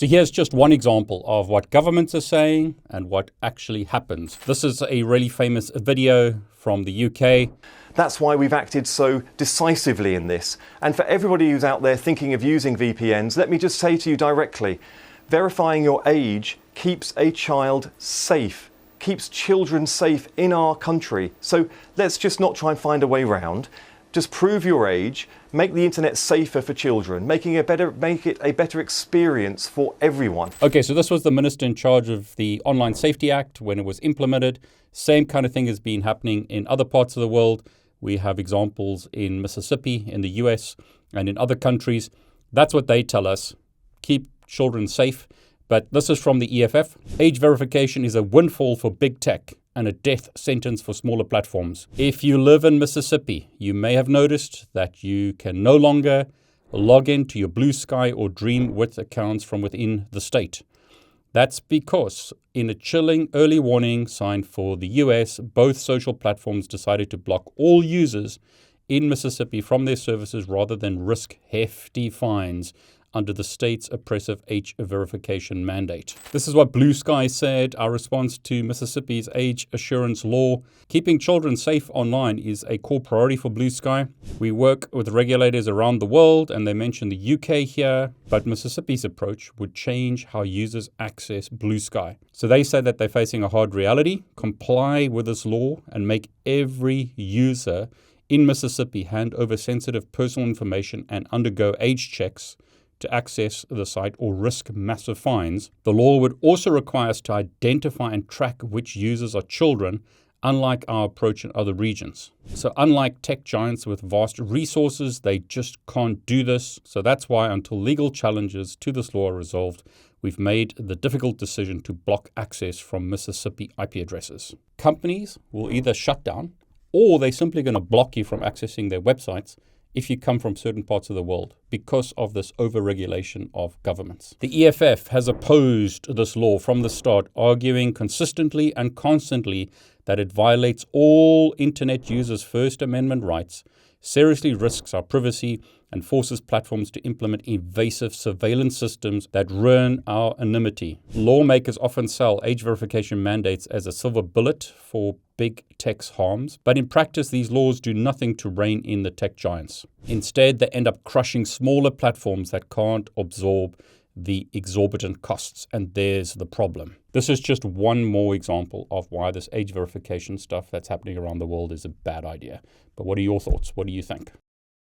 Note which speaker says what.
Speaker 1: So here's just one example of what governments are saying and what actually happens. This is a really famous video from the UK.
Speaker 2: That's why we've acted so decisively in this. And for everybody who's out there thinking of using VPNs, let me just say to you directly, verifying your age keeps a child safe, keeps children safe in our country. So let's just not try and find a way around. Just prove your age, make the internet safer for children, make it a better experience for everyone.
Speaker 1: Okay, so this was the minister in charge of the Online Safety Act when it was implemented. Same kind of thing has been happening in other parts of the world. We have examples in Mississippi, in the US, and in other countries. That's what they tell us. Keep children safe. But this is from the EFF. Age verification is a windfall for big tech and a death sentence for smaller platforms. If you live in Mississippi, you may have noticed that you can no longer log into your Blue Sky or Dreamwidth accounts from within the state. That's because in a chilling early warning sign for the US, both social platforms decided to block all users in Mississippi from their services rather than risk hefty fines under the state's oppressive age verification mandate. This is what Blue Sky said, our response to Mississippi's age assurance law. Keeping children safe online is a core priority for Blue Sky. We work with regulators around the world, and they mention the UK here, but Mississippi's approach would change how users access Blue Sky. So they say that they're facing a hard reality, comply with this law, and make every user in Mississippi hand over sensitive personal information and undergo age checks to access the site or risk massive fines. The law would also require us to identify and track which users are children, unlike our approach in other regions. So unlike tech giants with vast resources, they just can't do this. So that's why until legal challenges to this law are resolved, we've made the difficult decision to block access from Mississippi IP addresses. Companies will either shut down or they're simply going to block you from accessing their websites if you come from certain parts of the world because of this overregulation of governments. The EFF has opposed this law from the start, arguing consistently and constantly that it violates all internet users' First Amendment rights, seriously risks our privacy, and forces platforms to implement invasive surveillance systems that ruin our anonymity. Lawmakers often sell age verification mandates as a silver bullet for big tech's harms, but in practice, these laws do nothing to rein in the tech giants. Instead, they end up crushing smaller platforms that can't absorb the exorbitant costs, and there's the problem. This is just one more example of why this age verification stuff that's happening around the world is a bad idea. But what are your thoughts? What do you think?